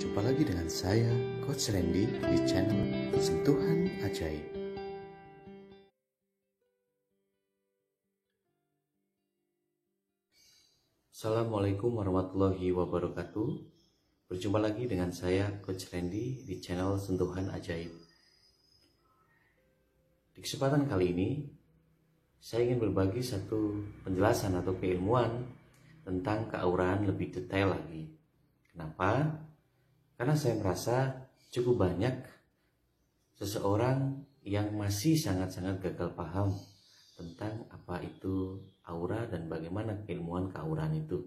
Berjumpa lagi dengan saya, Coach Randy, di channel Sentuhan Ajaib. Assalamualaikum warahmatullahi wabarakatuh. Berjumpa lagi dengan saya, Coach Randy, di channel Sentuhan Ajaib. Di kesempatan kali ini, saya ingin berbagi satu penjelasan atau keilmuan tentang keauraan lebih detail lagi. Kenapa? Karena saya merasa cukup banyak seseorang yang masih sangat-sangat gagal paham tentang apa itu aura dan bagaimana keilmuan keauraan itu.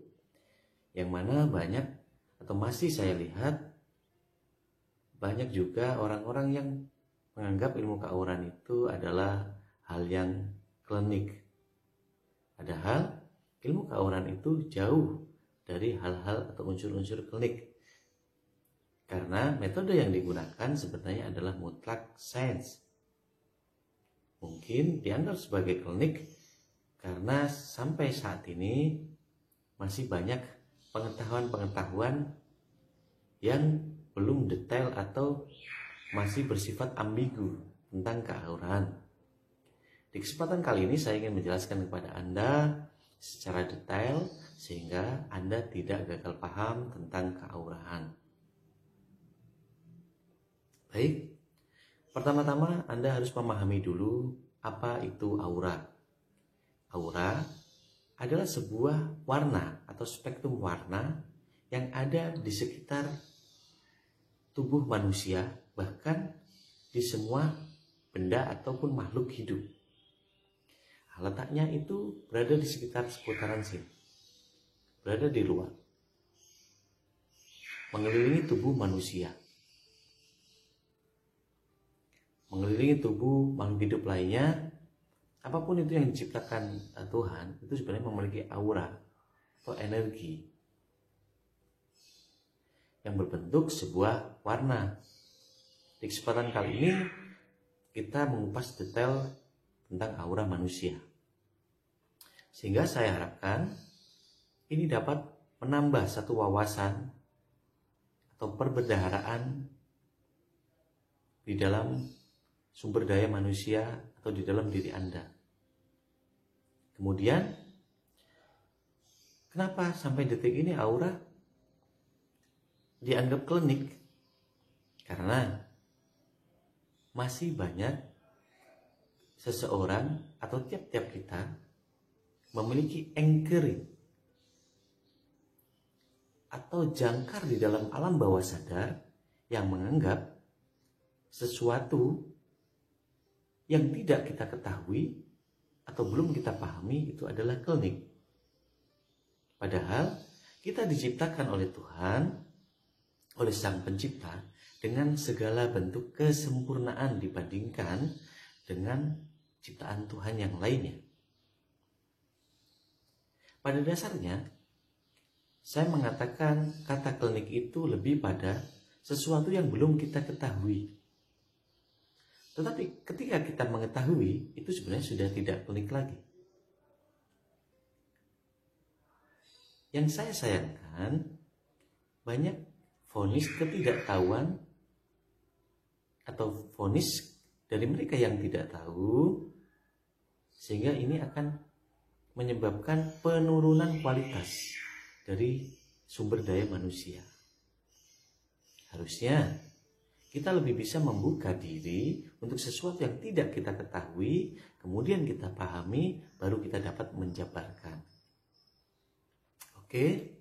Yang mana banyak atau masih saya lihat banyak juga orang-orang yang menganggap ilmu keauraan itu adalah hal yang klinik. Padahal ilmu keauraan itu jauh dari hal-hal atau unsur-unsur klinik. Karena metode yang digunakan sebenarnya adalah mutlak sains. Mungkin dianggap sebagai klinik karena sampai saat ini masih banyak pengetahuan-pengetahuan yang belum detail atau masih bersifat ambigu tentang keauraan. Di kesempatan kali ini saya ingin menjelaskan kepada Anda secara detail sehingga Anda tidak gagal paham tentang keauraan. Baik, pertama-tama Anda harus memahami dulu apa itu aura. Aura adalah sebuah warna atau spektrum warna yang ada di sekitar tubuh manusia, bahkan di semua benda ataupun makhluk hidup. Letaknya itu berada di sekitar seputaran sini, berada di luar, mengelilingi tubuh manusia, mengelilingi tubuh makhluk hidup lainnya. Apapun itu yang diciptakan Tuhan itu sebenarnya memiliki aura atau energi yang berbentuk sebuah warna. Di kesempatan kali ini kita mengupas detail tentang aura manusia, sehingga saya harapkan ini dapat menambah satu wawasan atau perbendaharaan di dalam sumber daya manusia atau di dalam diri Anda. Kemudian, kenapa sampai detik ini aura dianggap klinik? Karena masih banyak seseorang atau tiap-tiap kita memiliki anchoring atau jangkar di dalam alam bawah sadar yang menganggap sesuatu yang tidak kita ketahui atau belum kita pahami itu adalah klinik. Padahal kita diciptakan oleh Tuhan, oleh Sang Pencipta, dengan segala bentuk kesempurnaan dibandingkan dengan ciptaan Tuhan yang lainnya. Pada dasarnya, saya mengatakan kata klinik itu lebih pada sesuatu yang belum kita ketahui. Tetapi ketika kita mengetahui, itu sebenarnya sudah tidak klinik lagi. Yang saya sayangkan, banyak vonis ketidaktahuan atau vonis dari mereka yang tidak tahu, sehingga ini akan menyebabkan penurunan kualitas dari sumber daya manusia. Harusnya kita lebih bisa membuka diri untuk sesuatu yang tidak kita ketahui, kemudian kita pahami, baru kita dapat menjabarkan. Oke,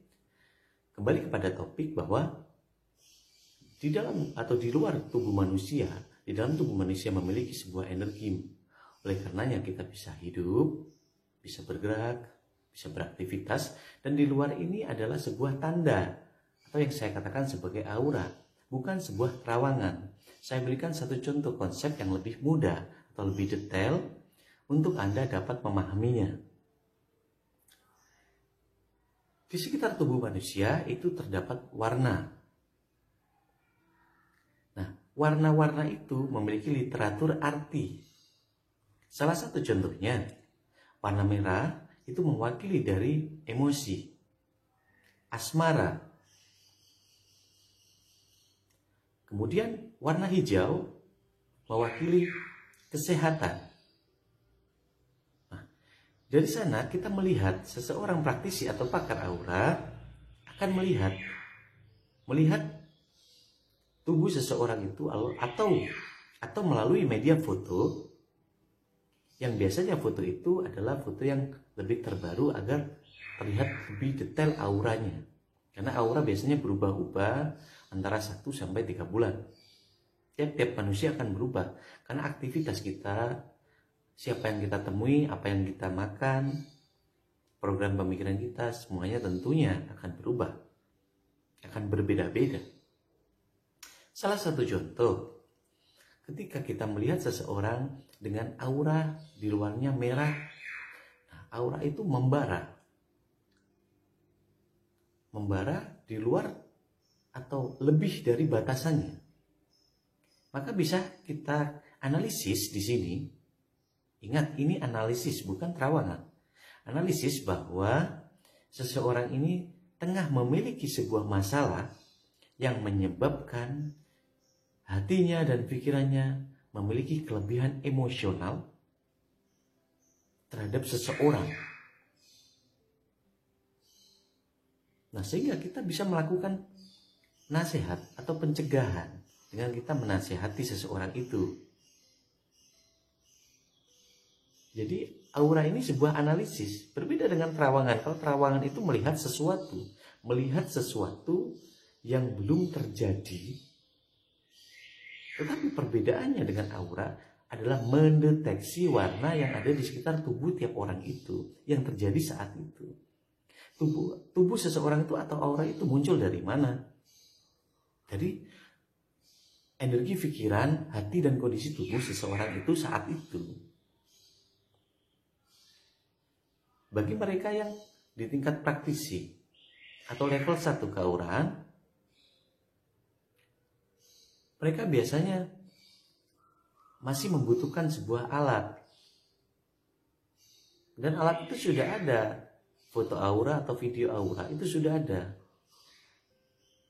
kembali kepada topik bahwa di dalam atau di luar tubuh manusia, di dalam tubuh manusia memiliki sebuah energi. Oleh karenanya kita bisa hidup, bisa bergerak, bisa beraktivitas, dan di luar ini adalah sebuah tanda atau yang saya katakan sebagai aura. Bukan sebuah terawangan. Saya berikan satu contoh konsep yang lebih mudah atau lebih detail untuk Anda dapat memahaminya. Di sekitar tubuh manusia itu terdapat warna. Nah, warna-warna itu memiliki literatur arti. Salah satu contohnya, warna merah itu mewakili dari emosi, asmara. Kemudian warna hijau mewakili kesehatan. Nah, dari sana kita melihat seseorang praktisi atau pakar aura akan melihat tubuh seseorang itu atau melalui media foto, yang biasanya foto itu adalah foto yang lebih terbaru agar terlihat lebih detail auranya. Karena aura biasanya berubah-ubah antara 1 sampai 3 bulan. Tiap manusia akan berubah karena aktivitas kita, siapa yang kita temui, apa yang kita makan, program pemikiran kita, semuanya tentunya akan berubah, akan berbeda-beda. Salah satu contoh, ketika kita melihat seseorang dengan aura di luarnya merah, nah, aura itu membara di luar atau lebih dari batasannya. Maka bisa kita analisis di sini. Ingat, ini analisis bukan terawangan. Analisis bahwa seseorang ini tengah memiliki sebuah masalah yang menyebabkan hatinya dan pikirannya memiliki kelebihan emosional terhadap seseorang. Nah, sehingga kita bisa melakukan nasihat atau pencegahan dengan kita menasihati seseorang itu. Jadi aura ini sebuah analisis, berbeda dengan terawangan. Kalau terawangan itu melihat sesuatu yang belum terjadi. Tetapi perbedaannya dengan aura adalah mendeteksi warna yang ada di sekitar tubuh tiap orang itu, yang terjadi saat itu. Tubuh seseorang itu atau aura itu muncul dari mana? Dari energi pikiran, hati, dan kondisi tubuh seseorang itu saat itu. Bagi mereka yang di tingkat praktisi atau level 1 keauraan, mereka biasanya masih membutuhkan sebuah alat. Dan alat itu sudah ada. Foto aura atau video aura itu sudah ada.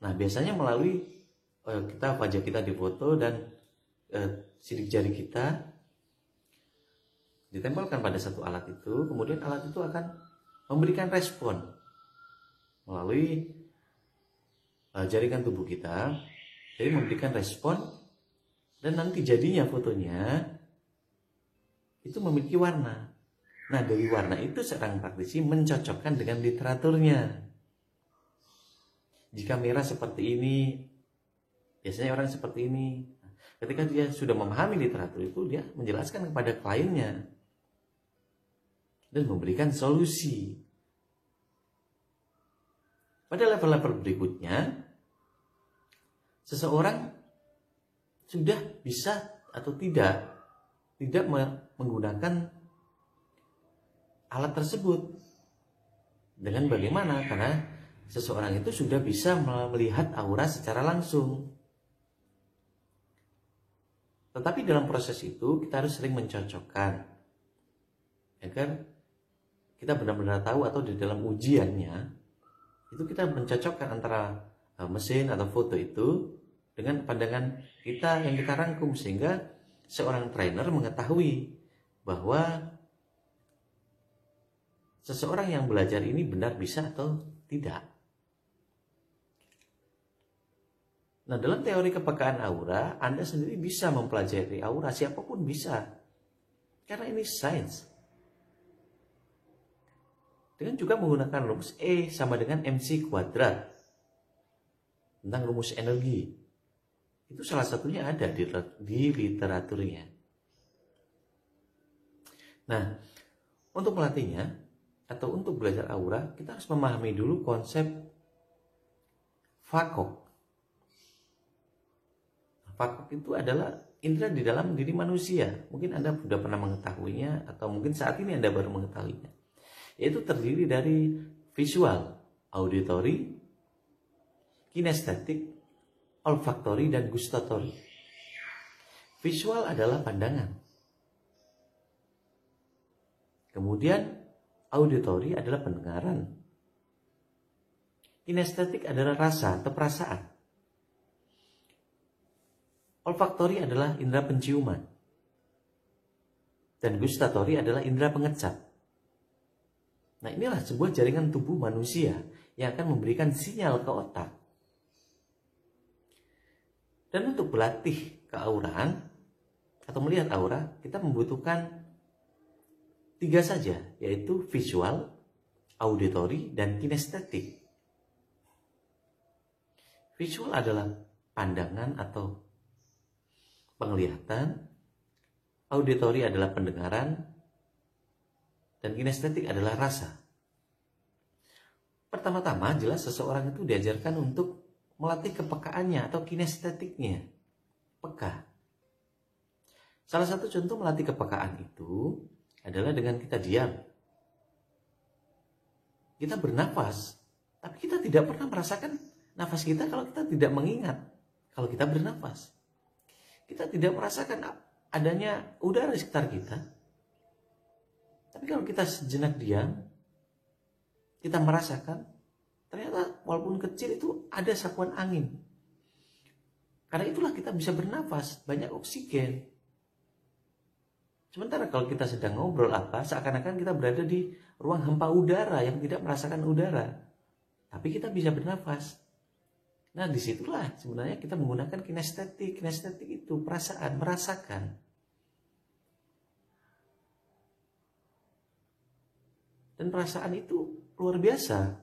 Nah, biasanya melalui wajah kita difoto dan sidik jari kita ditempelkan pada satu alat itu, kemudian alat itu akan memberikan respon melalui jaringan tubuh kita, jadi memberikan respon, dan nanti jadinya fotonya itu memiliki warna. Nah, dari warna itu seorang praktisi mencocokkan dengan literaturnya. Jika merah seperti ini, biasanya orang seperti ini. Ketika dia sudah memahami literatur itu, dia menjelaskan kepada kliennya dan memberikan solusi. Pada level-level berikutnya, seseorang sudah bisa atau tidak menggunakan alat tersebut. Dengan bagaimana? Karena seseorang itu sudah bisa melihat aura secara langsung. Tetapi dalam proses itu kita harus sering mencocokkan agar kita benar-benar tahu, atau di dalam ujiannya itu kita mencocokkan antara mesin atau foto itu dengan pandangan kita yang kita rangkum, sehingga seorang trainer mengetahui bahwa seseorang yang belajar ini benar bisa atau tidak. Nah, dalam teori kepekaan aura, Anda sendiri bisa mempelajari aura, siapapun bisa. Karena ini sains. Dengan juga menggunakan rumus E sama dengan MC kuadrat. Tentang rumus energi. Itu salah satunya ada di literaturnya. Nah, untuk melatihnya, atau untuk belajar aura, kita harus memahami dulu konsep fakok. Fakok itu adalah indera di dalam diri manusia. Mungkin Anda sudah pernah mengetahuinya, atau mungkin saat ini Anda baru mengetahuinya. Yaitu terdiri dari visual, auditory, kinestetik, olfaktori, dan gustatori. Visual adalah pandangan. Kemudian auditory adalah pendengaran. Kinestetik adalah rasa atau perasaan. Olfaktori adalah indera penciuman. Dan gustatori adalah indera pengecap. Nah, inilah sebuah jaringan tubuh manusia yang akan memberikan sinyal ke otak. Dan untuk berlatih keauraan atau melihat aura, kita membutuhkan 3 saja, yaitu visual, auditori, dan kinestetik. Visual adalah pandangan atau penglihatan, auditori adalah pendengaran, dan kinestetik adalah rasa. Pertama-tama jelas seseorang itu diajarkan untuk melatih kepekaannya atau kinestetiknya. Peka. Salah satu contoh melatih kepekaan itu adalah dengan kita diam. Kita bernafas, tapi kita tidak pernah merasakan nafas kita kalau kita tidak mengingat. Kalau kita bernafas, kita tidak merasakan adanya udara di sekitar kita. Tapi kalau kita sejenak diam, kita merasakan ternyata walaupun kecil itu ada sapuan angin. Karena itulah kita bisa bernafas, banyak oksigen. Sementara kalau kita sedang ngobrol seakan-akan kita berada di ruang hampa udara yang tidak merasakan udara. Tapi kita bisa bernafas. Nah, disitulah sebenarnya kita menggunakan kinestetik. Kinestetik itu perasaan, merasakan. Dan perasaan itu luar biasa.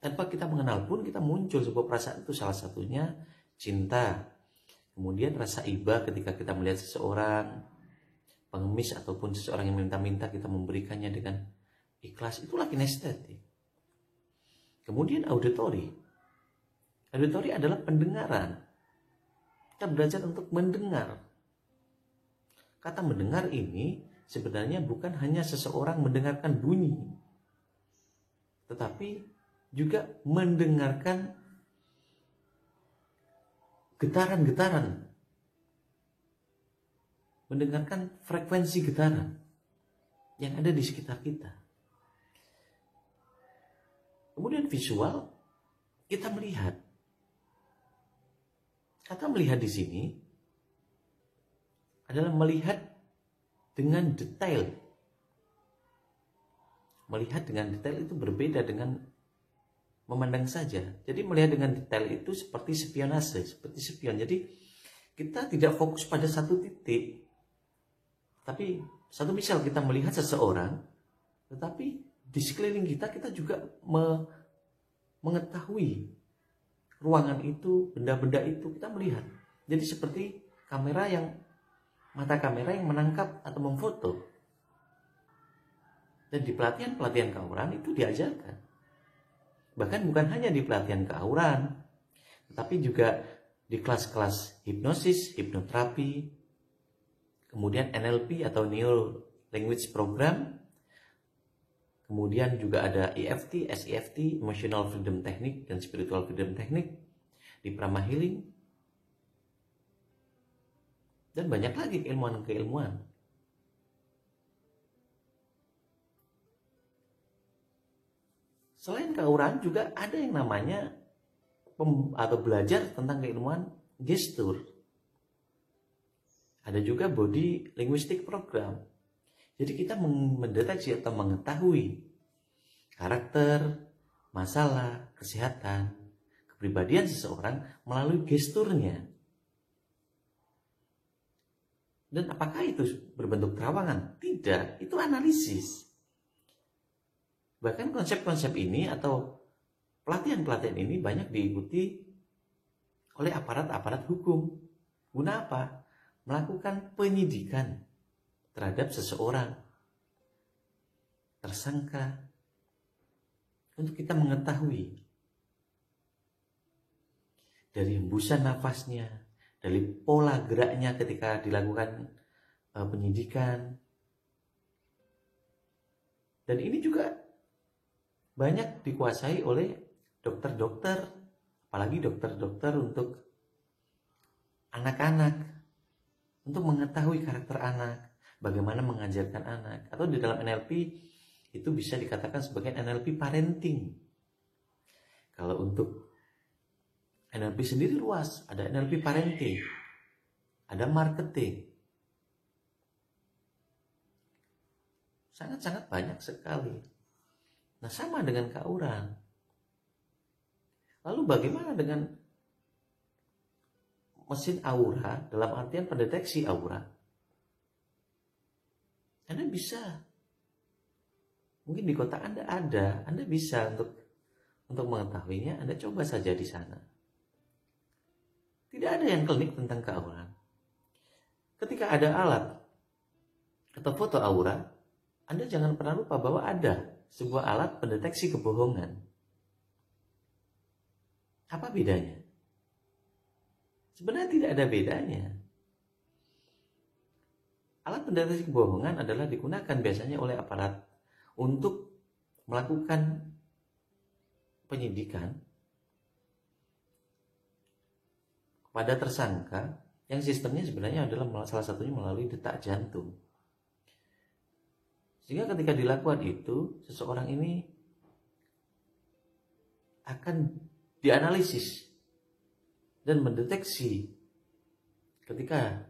Tanpa kita mengenal pun kita muncul sebuah perasaan itu, salah satunya cinta. Kemudian rasa iba ketika kita melihat seseorang pengemis ataupun seseorang yang minta-minta, kita memberikannya dengan ikhlas. Itulah kinestetik. Kemudian auditori. Auditori adalah pendengaran. Kita belajar untuk mendengar. Kata mendengar ini sebenarnya bukan hanya seseorang mendengarkan bunyi, tetapi juga mendengarkan getaran-getaran, mendengarkan frekuensi getaran yang ada di sekitar kita. Kemudian visual, kita melihat. Kata melihat di sini adalah melihat dengan detail. Melihat dengan detail itu berbeda dengan memandang saja. Jadi melihat dengan detail itu seperti spionase, seperti spion. Jadi kita tidak fokus pada satu titik. Tapi satu misal kita melihat seseorang, tetapi di sekeliling kita juga mengetahui ruangan itu, benda-benda itu kita melihat. Jadi seperti mata kamera yang menangkap atau memfoto. Dan di pelatihan-pelatihan keauraan itu diajarkan. Bahkan bukan hanya di pelatihan keauraan, tetapi juga di kelas-kelas hipnosis, hipnoterapi, kemudian NLP atau Neuro Language Program, kemudian juga ada EFT, SEFT, Emotional Freedom Technique, dan Spiritual Freedom Technique di Prama Healing, dan banyak lagi keilmuan-keilmuan. Selain keauraan juga ada yang namanya atau belajar tentang keilmuan gestur. Ada juga body linguistic program. Jadi kita mendeteksi atau mengetahui karakter, masalah, kesehatan, kepribadian seseorang melalui gesturnya. Dan apakah itu berbentuk terawangan? Tidak, itu analisis. Bahkan konsep-konsep ini atau pelatihan-pelatihan ini banyak diikuti oleh aparat-aparat hukum. Guna apa? Melakukan penyidikan terhadap seseorang, tersangka, untuk kita mengetahui dari hembusan nafasnya, dari pola geraknya ketika dilakukan penyidikan. Dan ini juga banyak dikuasai oleh dokter-dokter, apalagi dokter-dokter untuk anak-anak, untuk mengetahui karakter anak, bagaimana mengajarkan anak. Atau di dalam NLP itu bisa dikatakan sebagai NLP parenting. Kalau untuk NLP sendiri luas, ada NLP parenting. ada marketing. Sangat-sangat banyak sekali. Nah, sama dengan keauran. Lalu bagaimana dengan mesin aura dalam artian pendeteksi aura? Anda bisa, mungkin di kota Anda ada, Anda bisa untuk mengetahuinya. Anda coba saja di sana. Tidak ada yang klinik tentang keauran. Ketika ada alat atau foto aura, Anda jangan pernah lupa bahwa ada sebuah alat pendeteksi kebohongan. Apa bedanya? Sebenarnya tidak ada bedanya. Alat pendeteksi kebohongan adalah digunakan biasanya oleh aparat untuk melakukan penyidikan pada tersangka yang sistemnya sebenarnya adalah salah satunya melalui detak jantung. Sehingga ketika dilakukan itu, seseorang ini akan dianalisis dan mendeteksi. Ketika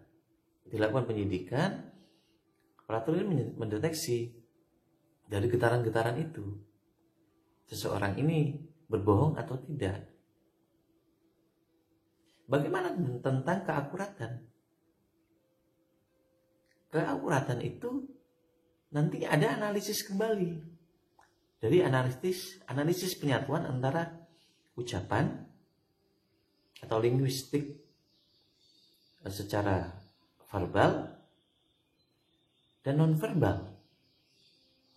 dilakukan penyidikan, aparatur ini mendeteksi dari getaran-getaran itu seseorang ini berbohong atau tidak. Bagaimana tentang keakuratan? Keakuratan itu nanti ada analisis kembali. Dari analisis penyatuan antara ucapan atau linguistik secara verbal dan nonverbal.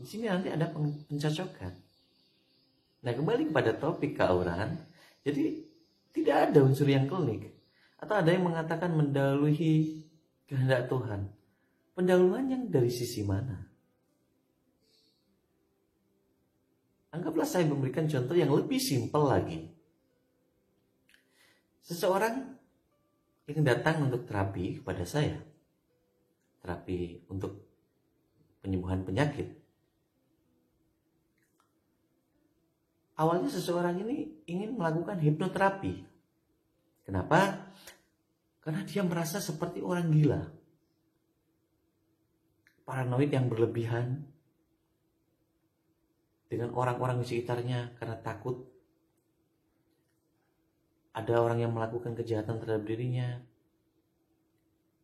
Di sini nanti ada pencocokan. Nah, kembali kepada topik keauraan. Jadi tidak ada unsur yang klinik. Atau ada yang mengatakan mendahului kehendak Tuhan. Pendahuluan yang dari sisi mana? Anggaplah saya memberikan contoh yang lebih simpel lagi. Seseorang yang datang untuk terapi kepada saya. Terapi untuk penyembuhan penyakit. Awalnya seseorang ini ingin melakukan hipnoterapi. Kenapa? Karena dia merasa seperti orang gila. Paranoid yang berlebihan. Dengan orang-orang di sekitarnya karena takut ada orang yang melakukan kejahatan terhadap dirinya,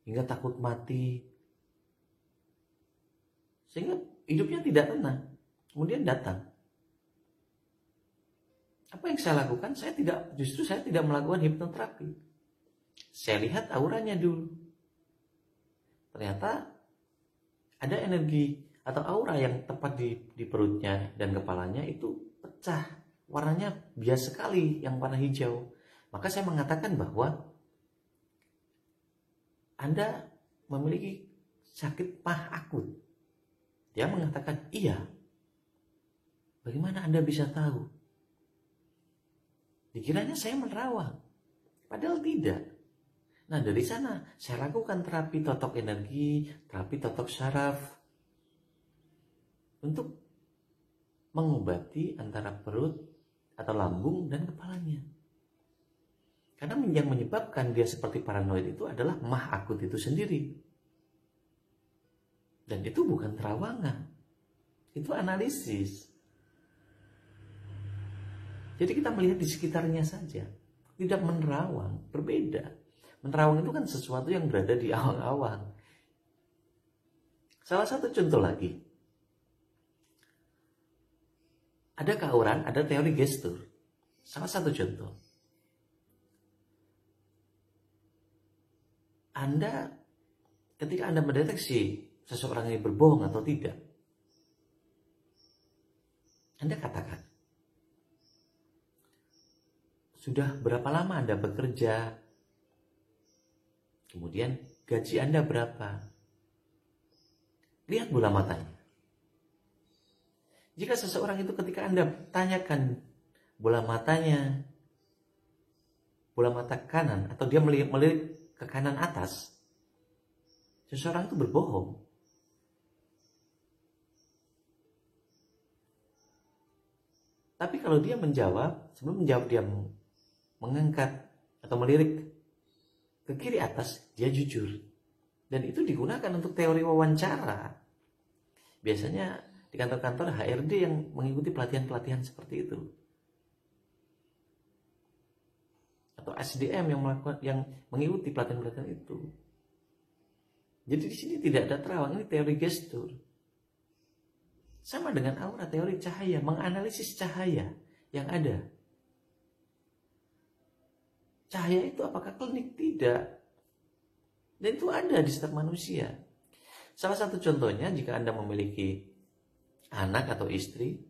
hingga takut mati, sehingga hidupnya tidak tenang. Kemudian datang. Apa yang saya lakukan? Saya tidak melakukan hipnoterapi. Saya lihat auranya dulu. Ternyata ada energi atau aura yang tepat di perutnya dan kepalanya itu pecah. Warnanya bias sekali, yang warna hijau. Maka saya mengatakan bahwa Anda memiliki sakit PAH akut. Dia mengatakan, iya. Bagaimana Anda bisa tahu? Dikiranya saya menerawang. Padahal tidak. Nah, dari sana saya lakukan terapi totok energi, terapi totok syaraf, untuk mengobati antara perut atau lambung dan kepalanya. Karena yang menyebabkan dia seperti paranoid itu adalah MAH akut itu sendiri. Dan itu bukan terawangan. Itu analisis. Jadi kita melihat di sekitarnya saja. Tidak menerawang, berbeda. Menerawang itu kan sesuatu yang berada di awang-awang. Salah satu contoh lagi. Ada keauran, ada teori gestur. Salah satu contoh. Ketika Anda mendeteksi seseorang ini berbohong atau tidak, Anda katakan, sudah berapa lama Anda bekerja? Kemudian gaji Anda berapa? Lihat bola matanya. Jika seseorang itu ketika Anda tanyakan bola matanya, bola mata kanan, atau dia melirik ke kanan atas, seseorang itu berbohong. Tapi kalau dia menjawab, sebelum menjawab dia mengangkat atau melirik ke kiri atas dia jujur. Dan itu digunakan untuk teori wawancara. Biasanya di kantor-kantor HRD yang mengikuti pelatihan-pelatihan seperti itu. Atau SDM yang mengikuti pelatihan-pelatihan itu. Jadi di sini tidak ada terawang, ini teori gestur. Sama dengan aura, teori cahaya, menganalisis cahaya yang ada. Cahaya itu apakah klinik? Tidak. Dan itu ada di setiap manusia. Salah satu contohnya, jika Anda memiliki anak atau istri,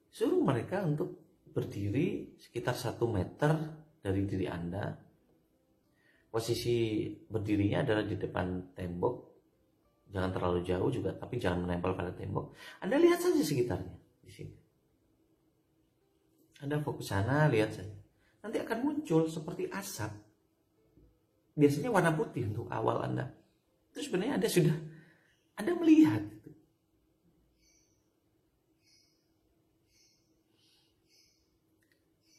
suruh mereka untuk berdiri sekitar 1 meter dari diri Anda. Posisi berdirinya adalah di depan tembok, jangan terlalu jauh juga, tapi jangan menempel pada tembok. Anda lihat saja sekitarnya di sini. Anda fokus sana, lihat saja. Nanti akan muncul seperti asap. Biasanya warna putih untuk awal Anda. Itu sebenarnya Anda melihat.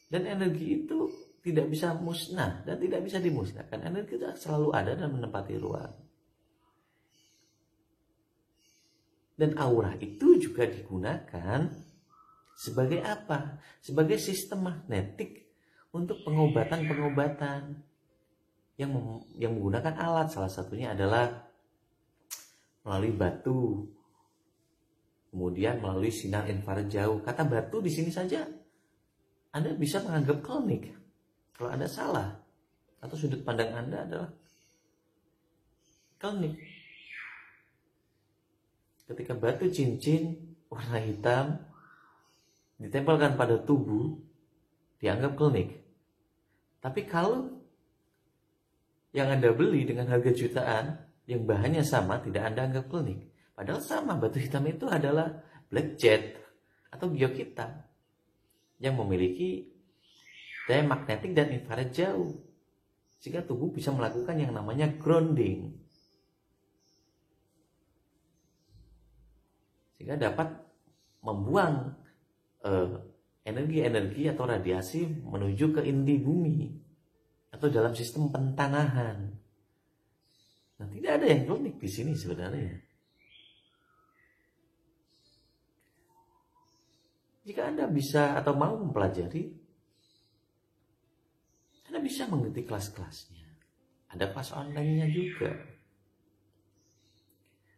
Dan energi itu tidak bisa musnah dan tidak bisa dimusnahkan. Energi itu selalu ada dan menempati ruang. Dan aura itu juga digunakan sebagai apa? Sebagai sistem magnetik untuk pengobatan-pengobatan yang menggunakan alat. Salah satunya adalah melalui batu, kemudian melalui sinar infrared jauh. Kata batu di sini saja Anda bisa menganggap klinik kalau Anda salah, atau sudut pandang Anda adalah klinik. Ketika batu cincin warna hitam ditempelkan pada tubuh, dianggap klinik. Tapi kalau yang Anda beli dengan harga jutaan, yang bahannya sama, tidak Anda anggap klinik. Padahal sama, batu hitam itu adalah black jet atau giok hitam yang memiliki daya magnetik dan infrared jauh, sehingga tubuh bisa melakukan yang namanya grounding, sehingga dapat membuang energi-energi atau radiasi menuju ke inti bumi atau dalam sistem pentanahan. Nah, tidak ada yang klinik di sini sebenarnya. Jika Anda bisa atau mau mempelajari, Anda bisa mengikuti kelas-kelasnya. Ada kelas online-nya juga.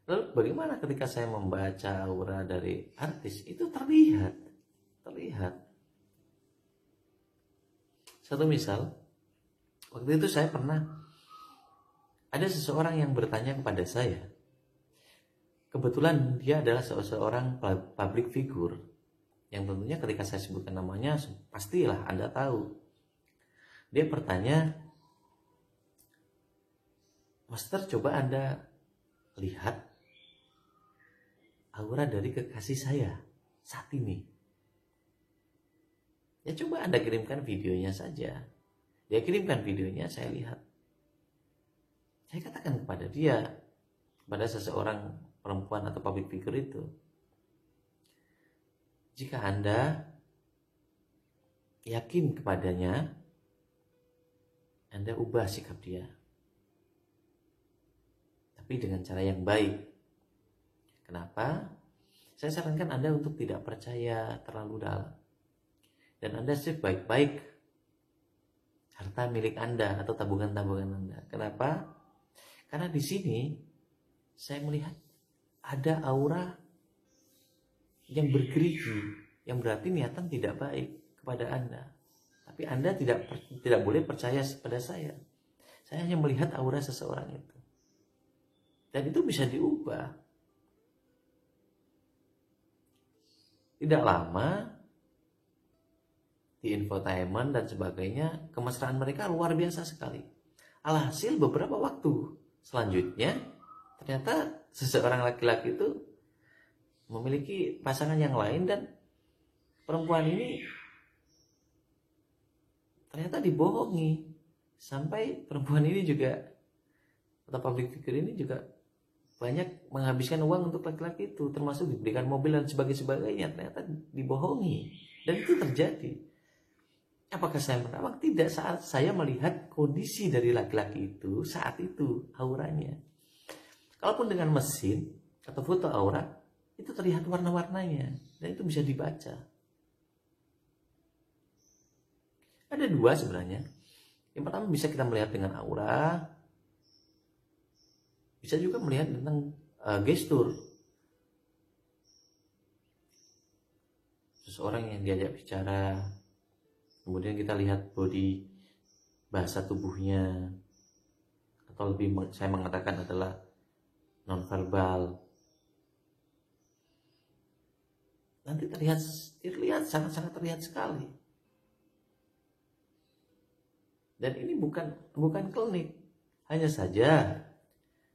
Lalu bagaimana ketika saya membaca aura dari artis? Itu terlihat. Satu misal, waktu itu saya pernah ada seseorang yang bertanya kepada saya. Kebetulan dia adalah seseorang public figure, yang tentunya ketika saya sebutkan namanya pastilah Anda tahu. Dia bertanya, Master, coba Anda lihat aura dari kekasih saya saat ini. Ya coba Anda kirimkan videonya saja. Dia kirimkan videonya, saya lihat. Saya katakan kepada dia, kepada seseorang perempuan atau public figure itu, jika Anda yakin kepadanya, Anda ubah sikap dia. Tapi dengan cara yang baik. Kenapa? Saya sarankan Anda untuk tidak percaya terlalu dalam. Dan Anda save baik-baik harta milik Anda atau tabungan-tabungan Anda. Kenapa? Karena di sini saya melihat ada aura yang bergerigi, yang berarti niatan tidak baik kepada Anda. Tapi Anda tidak boleh percaya pada saya. Saya hanya melihat aura seseorang itu. Dan itu bisa diubah. Tidak lama, di infotainment dan sebagainya, kemesraan mereka luar biasa sekali. Alhasil beberapa waktu selanjutnya, ternyata seseorang laki-laki itu memiliki pasangan yang lain, dan perempuan ini ternyata dibohongi. Sampai perempuan ini juga, atau public figure ini juga banyak menghabiskan uang untuk laki-laki itu, termasuk diberikan mobil dan sebagainya. Ternyata dibohongi. Dan itu terjadi. Apakah saya merawang? Tidak, saat saya melihat kondisi dari laki-laki itu saat itu, auranya. Kalaupun dengan mesin atau foto aura, itu terlihat warna-warnanya dan itu bisa dibaca. Ada dua sebenarnya. Yang pertama bisa kita melihat dengan aura, bisa juga melihat tentang gestur. Seseorang yang diajak bicara, kemudian kita lihat body, bahasa tubuhnya, atau lebih saya mengatakan adalah nonverbal. Nanti terlihat sangat-sangat terlihat sekali. Dan ini bukan klinik. Hanya saja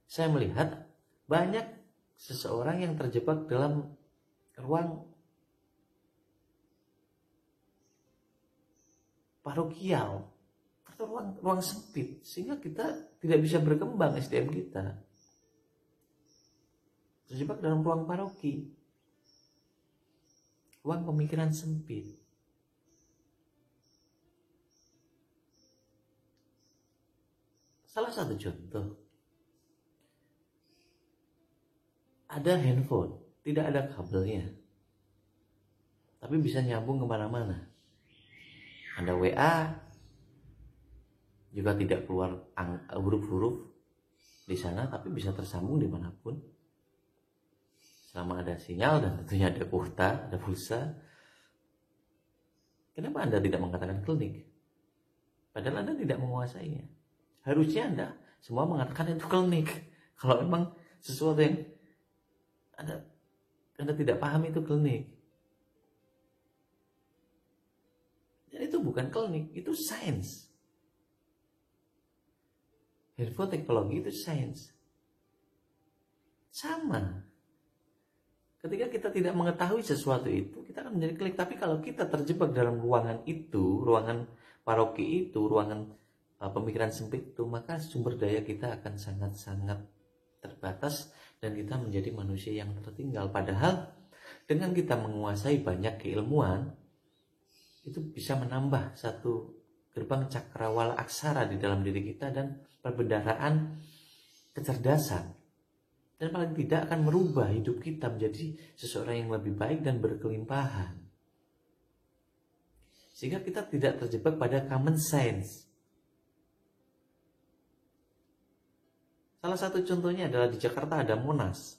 saya melihat banyak seseorang yang terjebak dalam ruang parokial atau ruang sempit, sehingga kita tidak bisa berkembang SDM kita. Terjebak dalam ruang paroki, ruang pemikiran sempit. Salah satu contoh, ada handphone, tidak ada kabelnya, tapi bisa nyambung kemana-mana. Ada WA, juga tidak keluar huruf-huruf di sana, tapi bisa tersambung dimanapun. Selama ada sinyal dan tentunya ada kuota, ada pulsa. Kenapa Anda tidak mengatakan klinik? Padahal Anda tidak menguasainya. Harusnya Anda semua mengatakan itu klinik. Kalau memang sesuatu yang Anda tidak paham itu klinik. Dan itu bukan klinik, itu sains. Herfoteknologi itu sains. Sama. Ketika kita tidak mengetahui sesuatu itu, kita akan menjadi klinik. Tapi kalau kita terjebak dalam ruangan itu, ruangan paroki itu, ruangan pemikiran sempit itu, maka sumber daya kita akan sangat-sangat terbatas dan kita menjadi manusia yang tertinggal. Padahal dengan kita menguasai banyak keilmuan, itu bisa menambah satu gerbang cakrawala aksara di dalam diri kita dan perbendaharaan kecerdasan. Dan paling tidak akan merubah hidup kita menjadi seseorang yang lebih baik dan berkelimpahan. Sehingga kita tidak terjebak pada common sense. Salah satu contohnya adalah di Jakarta ada Monas.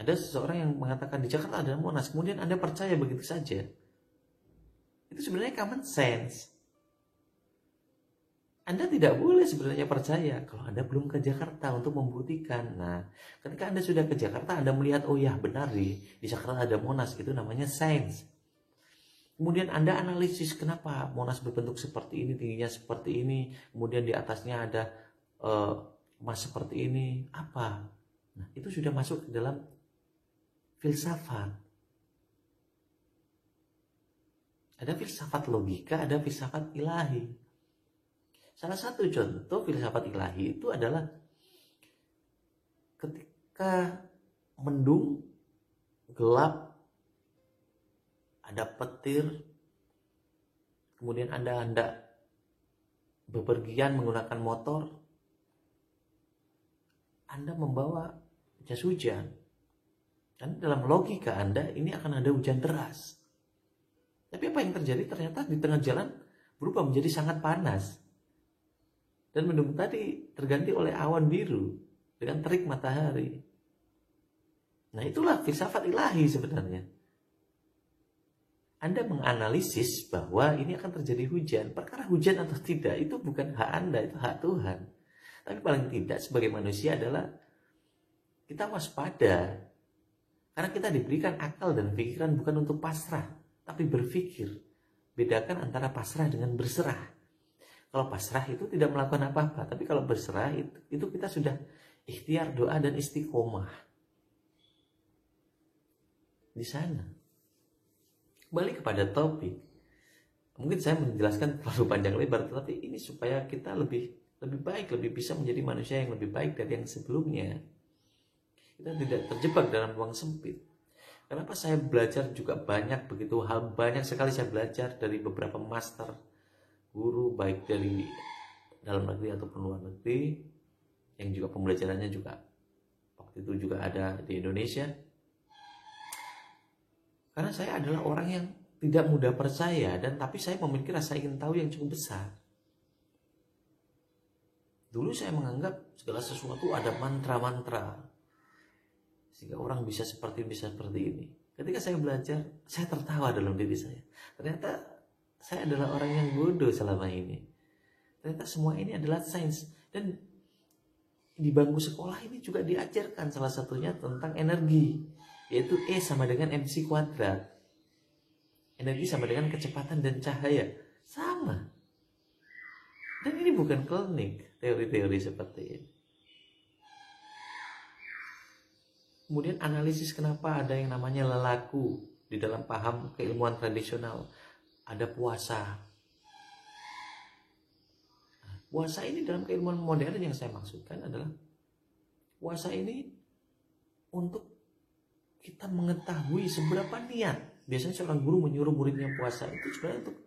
Ada seseorang yang mengatakan di Jakarta ada Monas, kemudian Anda percaya begitu saja. Itu sebenarnya common sense. Anda tidak boleh sebenarnya percaya kalau Anda belum ke Jakarta untuk membuktikan. Nah, ketika Anda sudah ke Jakarta, Anda melihat, oh ya benar di Jakarta ada Monas, itu namanya sains. Kemudian Anda analisis kenapa Monas berbentuk seperti ini, tingginya seperti ini, kemudian di atasnya ada emas seperti ini, apa? Nah, itu sudah masuk ke dalam filsafat. Ada filsafat logika, ada filsafat ilahi. Salah satu contoh filsafat ilahi itu adalah ketika mendung, gelap, ada petir, kemudian Anda bepergian menggunakan motor, Anda membawa jas hujan. Dan dalam logika Anda ini akan ada hujan deras. Tapi apa yang terjadi? Ternyata di tengah jalan berubah menjadi sangat panas. Dan mendung tadi terganti oleh awan biru dengan terik matahari. Nah, itulah filsafat ilahi sebenarnya. Anda menganalisis bahwa ini akan terjadi hujan. Perkara hujan atau tidak itu bukan hak Anda, itu hak Tuhan. Tapi paling tidak sebagai manusia adalah kita waspada. Karena kita diberikan akal dan pikiran bukan untuk pasrah, tapi berpikir. Bedakan antara pasrah dengan berserah. Kalau pasrah itu tidak melakukan apa-apa, tapi kalau berserah itu kita sudah ikhtiar, doa dan istiqomah di sana. Kembali kepada topik. Mungkin saya menjelaskan terlalu panjang lebar, tetapi ini supaya kita lebih baik, lebih bisa menjadi manusia yang lebih baik dari yang sebelumnya. Kita tidak terjebak dalam ruang sempit. Kenapa saya belajar juga banyak, begitu hal banyak sekali saya belajar dari beberapa master, guru, baik dari dalam negeri ataupun luar negeri, yang juga pembelajarannya juga waktu itu juga ada di Indonesia. Karena saya adalah orang yang tidak mudah percaya, dan tapi saya memiliki rasa ingin tahu yang cukup besar. Dulu saya menganggap segala sesuatu ada mantra-mantra, sehingga orang bisa seperti ini. Ketika saya belajar, saya tertawa dalam diri saya. Ternyata saya adalah orang yang bodoh selama ini. Ternyata semua ini adalah sains. Dan di bangku sekolah ini juga diajarkan salah satunya tentang energi, yaitu E sama dengan mc kuadrat. Energi sama dengan kecepatan dan cahaya. Sama. Dan ini bukan klinik, teori-teori seperti ini. Kemudian analisis kenapa ada yang namanya lelaku di dalam paham keilmuan tradisional. Ada puasa. Nah, puasa ini dalam keilmuan modern yang saya maksudkan adalah puasa ini untuk kita mengetahui seberapa niat. Biasanya seorang guru menyuruh muridnya puasa, itu sebenarnya untuk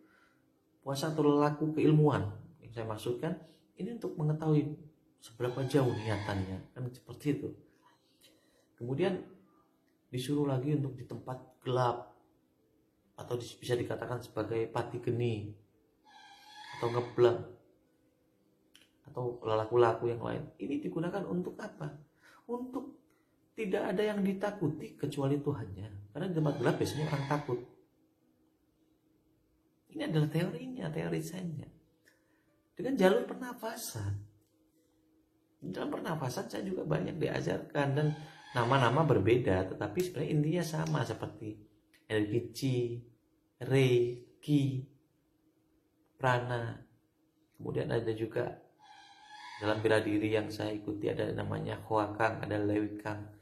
puasa atau lelaku keilmuan. Yang saya maksudkan ini untuk mengetahui seberapa jauh niatannya, kan seperti itu. Kemudian disuruh lagi untuk di tempat gelap, atau bisa dikatakan sebagai pati geni, atau ngebleng, atau lelaku-laku yang lain. Ini digunakan untuk apa? Untuk tidak ada yang ditakuti kecuali Tuhannya. Karena di tempat gelap biasanya orang takut. Ini adalah teorinya, teori sainsnya. Dengan jalur pernafasan. Dalam pernafasan saya juga banyak diajarkan, dan nama-nama berbeda, tetapi sebenarnya intinya sama, seperti energi Chi, Rei, Ki, Prana. Kemudian ada juga dalam bela diri yang saya ikuti ada namanya Hwakang, ada Lewikang.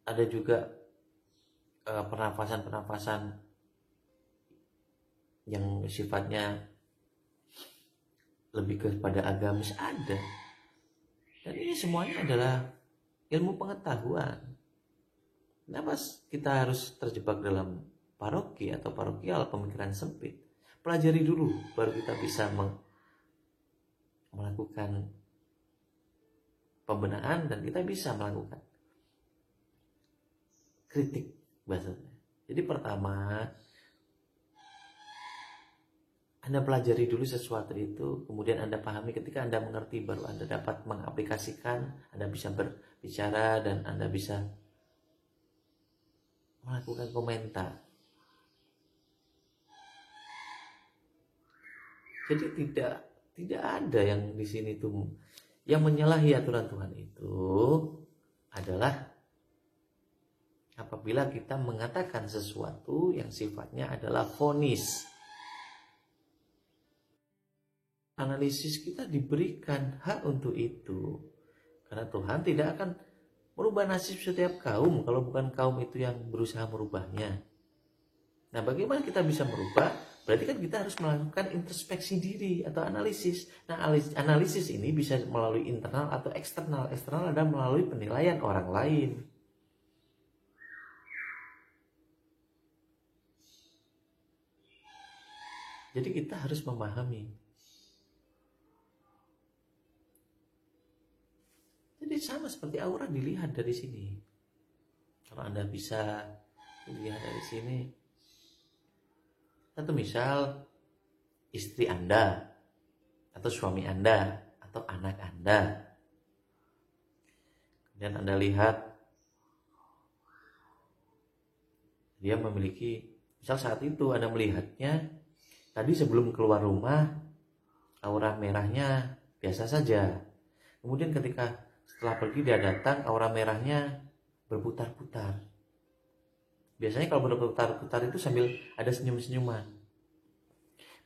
Ada juga pernafasan-pernafasan yang sifatnya lebih kepada agamis ada. Dan ini semuanya adalah ilmu pengetahuan. Kenapa kita harus terjebak dalam paroki atau parokial, pemikiran sempit? Pelajari dulu, baru kita bisa melakukan pembenahan, dan kita bisa melakukan kritik bahasanya. Jadi pertama, Anda pelajari dulu sesuatu itu, kemudian Anda pahami. Ketika Anda mengerti, baru Anda dapat mengaplikasikan, Anda bisa berbicara, dan Anda bisa melakukan komentar. Jadi tidak ada yang di sini tuh yang menyalahi aturan Tuhan. Itu adalah apabila kita mengatakan sesuatu yang sifatnya adalah vonis. Analisis kita diberikan hak untuk itu. Karena Tuhan tidak akan merubah nasib setiap kaum kalau bukan kaum itu yang berusaha merubahnya. Nah, bagaimana kita bisa merubah? Berarti kan kita harus melakukan introspeksi diri atau analisis. Nah, analisis ini bisa melalui internal atau eksternal. Eksternal adalah melalui penilaian orang lain. Jadi kita harus memahami. Jadi sama seperti aura dilihat dari sini. Kalau Anda bisa lihat dari sini. Satu misal istri Anda, atau suami Anda, atau anak Anda. Kemudian Anda lihat dia memiliki, misal saat itu Anda melihatnya, tadi sebelum keluar rumah aura merahnya biasa saja. Kemudian ketika setelah pergi dia datang, aura merahnya berputar-putar. Biasanya kalau berputar-putar itu sambil ada senyum-senyuman.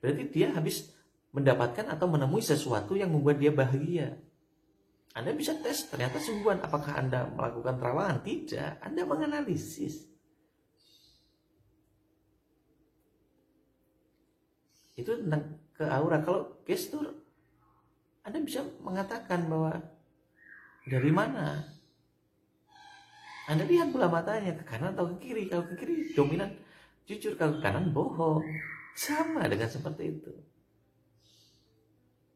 Berarti dia habis mendapatkan atau menemui sesuatu yang membuat dia bahagia. Anda bisa tes, ternyata sungguhan. Apakah Anda melakukan terawangan? Tidak, Anda menganalisis. Itu tentang ke aura. Kalau gestur, Anda bisa mengatakan bahwa dari mana Anda lihat bola matanya ke kanan atau ke kiri. Kalau ke kiri dominan jujur, kalau ke kanan bohong. Sama dengan seperti itu.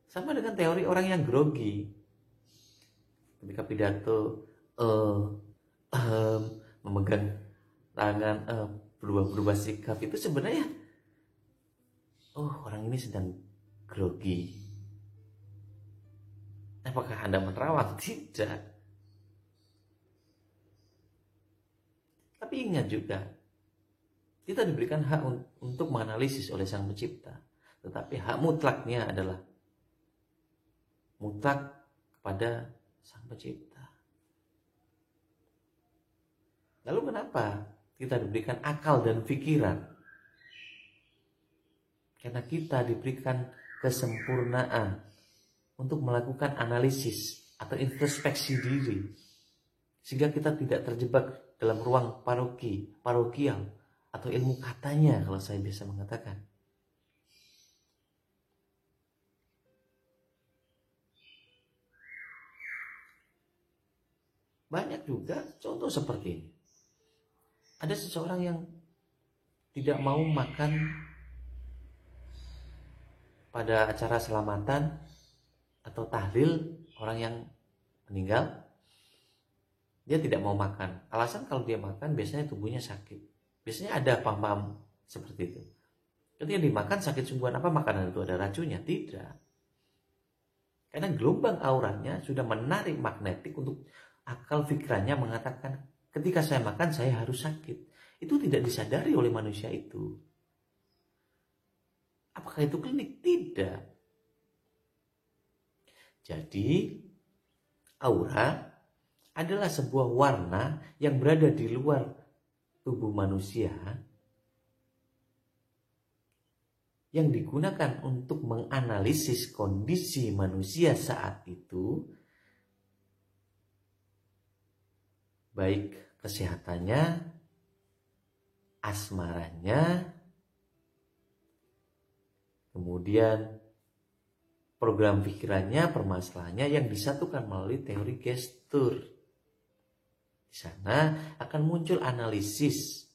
Sama dengan teori orang yang grogi. Ketika pidato memegang tangan, berubah-berubah sikap, itu sebenarnya orang ini sedang grogi. Apakah Anda menerawang? Tidak. Tapi ingat juga, kita diberikan hak untuk menganalisis oleh Sang Pencipta. Tetapi hak mutlaknya adalah mutlak kepada Sang Pencipta. Lalu kenapa kita diberikan akal dan pikiran? Karena kita diberikan kesempurnaan untuk melakukan analisis atau introspeksi diri. Sehingga kita tidak terjebak dalam ruang parokial atau ilmu katanya, kalau saya biasa mengatakan. Banyak juga contoh seperti ini. Ada seseorang yang tidak mau makan pada acara selamatan atau tahlil orang yang meninggal. Dia tidak mau makan. Alasan kalau dia makan biasanya tubuhnya sakit. Biasanya ada paham-paham seperti itu. Ketika dimakan sakit sungguhan, apa makanan itu ada racunnya? Tidak. Karena gelombang auranya sudah menarik magnetik untuk akal pikirannya mengatakan ketika saya makan saya harus sakit. Itu tidak disadari oleh manusia itu. Apakah itu klinik? Tidak. Jadi aura adalah sebuah warna yang berada di luar tubuh manusia yang digunakan untuk menganalisis kondisi manusia saat itu, baik kesehatannya, asmaranya, kemudian program pikirannya, permasalahannya yang disatukan melalui teori gestur. Di sana akan muncul analisis.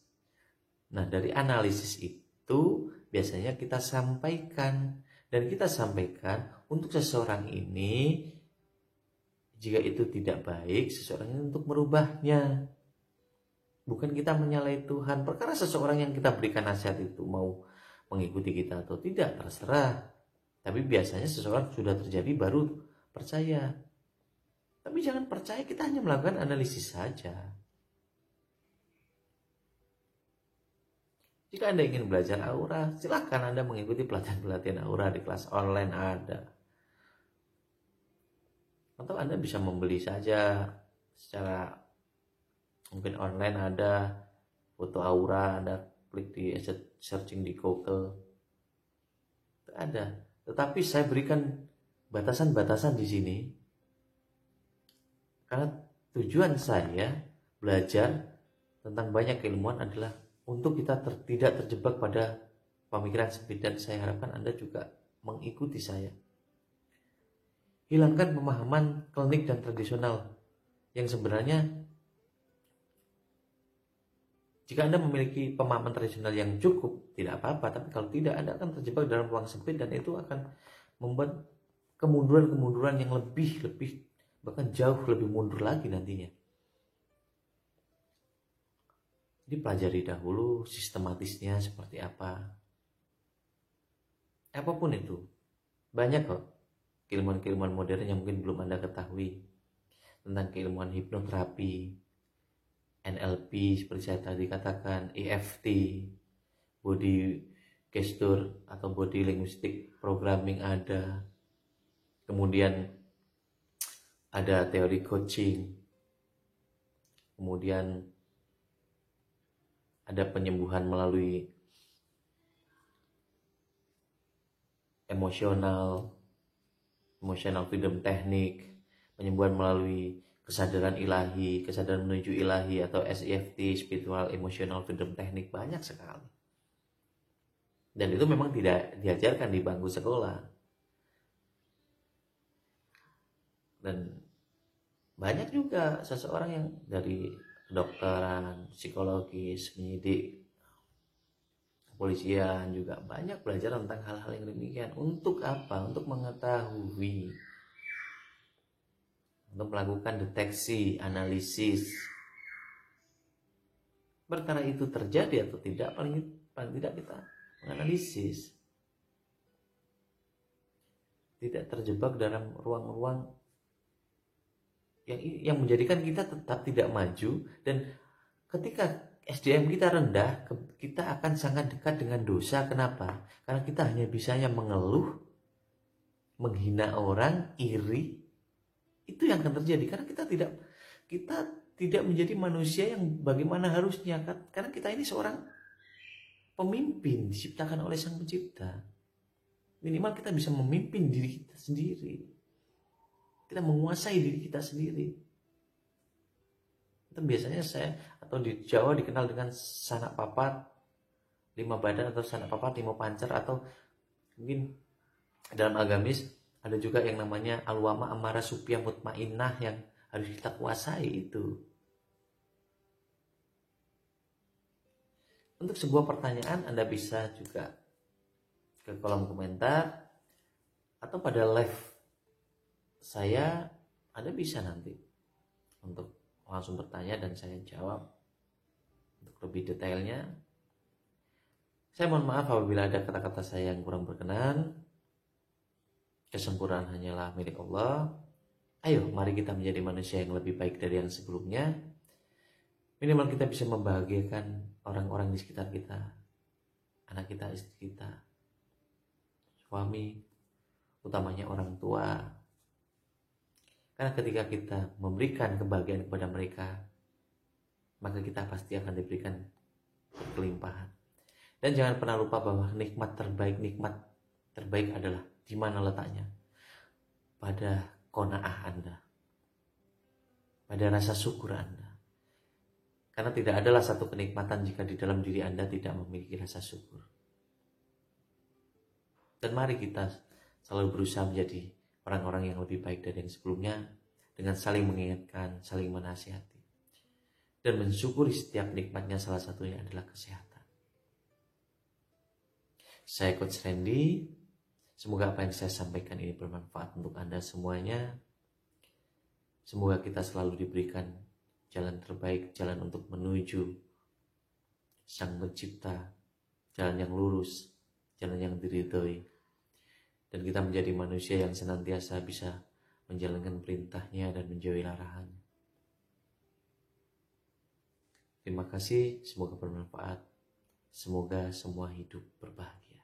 Nah, dari analisis itu biasanya kita sampaikan, dan kita sampaikan untuk seseorang ini, jika itu tidak baik, seseorang ini untuk merubahnya. Bukan kita menyalahi Tuhan. Perkara seseorang yang kita berikan nasihat itu mau mengikuti kita atau tidak, terserah. Tapi biasanya seseorang sudah terjadi baru percaya. Tapi jangan percaya, kita hanya melakukan analisis saja. Jika Anda ingin belajar aura, silakan Anda mengikuti pelatihan-pelatihan aura di kelas online ada. Atau Anda bisa membeli saja secara mungkin online, ada foto aura, Anda klik di searching di Google. Ada. Tetapi saya berikan batasan-batasan di sini. Karena tujuan saya belajar tentang banyak keilmuan adalah untuk kita tidak terjebak pada pemikiran sempit, dan saya harapkan Anda juga mengikuti saya. Hilangkan pemahaman klinik dan tradisional yang sebenarnya, jika Anda memiliki pemahaman tradisional yang cukup, tidak apa-apa. Tapi kalau tidak, Anda akan terjebak dalam ruang sempit, dan itu akan membuat kemunduran-kemunduran yang lebih, bahkan jauh lebih mundur lagi nantinya. Jadi pelajari dahulu sistematisnya seperti apa. Apapun itu. Banyak kok keilmuan-keilmuan modern yang mungkin belum Anda ketahui. Tentang keilmuan hipnoterapi, NLP seperti saya tadi katakan, EFT, body gesture atau body linguistic programming ada. Kemudian ada teori coaching. Kemudian ada penyembuhan melalui emotional freedom technique, penyembuhan melalui kesadaran ilahi, kesadaran menuju ilahi atau SEFT, spiritual emotional freedom technique, banyak sekali. Dan itu memang tidak diajarkan di bangku sekolah. Dan banyak juga seseorang yang dari kedokteran, psikologis, penyidik, kepolisian juga banyak belajar tentang hal-hal yang demikian. Untuk apa? Untuk mengetahui, untuk melakukan deteksi, analisis. Perkara itu terjadi atau tidak, paling tidak kita menganalisis. Tidak terjebak dalam ruang-ruang yang menjadikan kita tetap tidak maju. Dan ketika SDM kita rendah, kita akan sangat dekat dengan dosa. Kenapa? Karena kita hanya bisanya mengeluh, menghina orang, iri. Itu yang akan terjadi karena kita tidak menjadi manusia yang bagaimana harusnya. Karena kita ini seorang pemimpin diciptakan oleh Sang Pencipta. Minimal kita bisa memimpin diri kita sendiri. Kita menguasai diri kita sendiri. Itu biasanya saya atau di Jawa dikenal dengan sanak papat 5 badan atau sanak papat 5 pancer, atau mungkin dalam agamis ada juga yang namanya alwama amara supya mutmainnah yang harus kita kuasai itu. Untuk sebuah pertanyaan Anda bisa juga ke kolom komentar atau pada live saya. Anda bisa nanti untuk langsung bertanya dan saya jawab untuk lebih detailnya. Saya mohon maaf apabila ada kata-kata saya yang kurang berkenan. Kesempurnaan hanyalah milik Allah. Ayo, mari kita menjadi manusia yang lebih baik dari yang sebelumnya. Minimal kita bisa membahagiakan orang-orang di sekitar kita, anak kita, istri kita, suami, utamanya orang tua. Karena ketika kita memberikan kebahagiaan kepada mereka, maka kita pasti akan diberikan kelimpahan. Dan jangan pernah lupa bahwa nikmat terbaik adalah di mana letaknya? Pada qanaah Anda, pada rasa syukur Anda. Karena tidak adalah satu kenikmatan jika di dalam diri Anda tidak memiliki rasa syukur. Dan mari kita selalu berusaha menjadi orang-orang yang lebih baik dari yang sebelumnya, dengan saling mengingatkan, saling menasihati, dan mensyukuri setiap nikmatnya. Salah satunya adalah kesehatan. Saya Coach Randy. Semoga apa yang saya sampaikan ini bermanfaat untuk Anda semuanya. Semoga kita selalu diberikan jalan terbaik, jalan untuk menuju Sang Pencipta, jalan yang lurus, jalan yang diridhoi. Dan kita menjadi manusia yang senantiasa bisa menjalankan perintahnya dan menjauhi larangannya. Terima kasih, semoga bermanfaat. Semoga semua hidup berbahagia.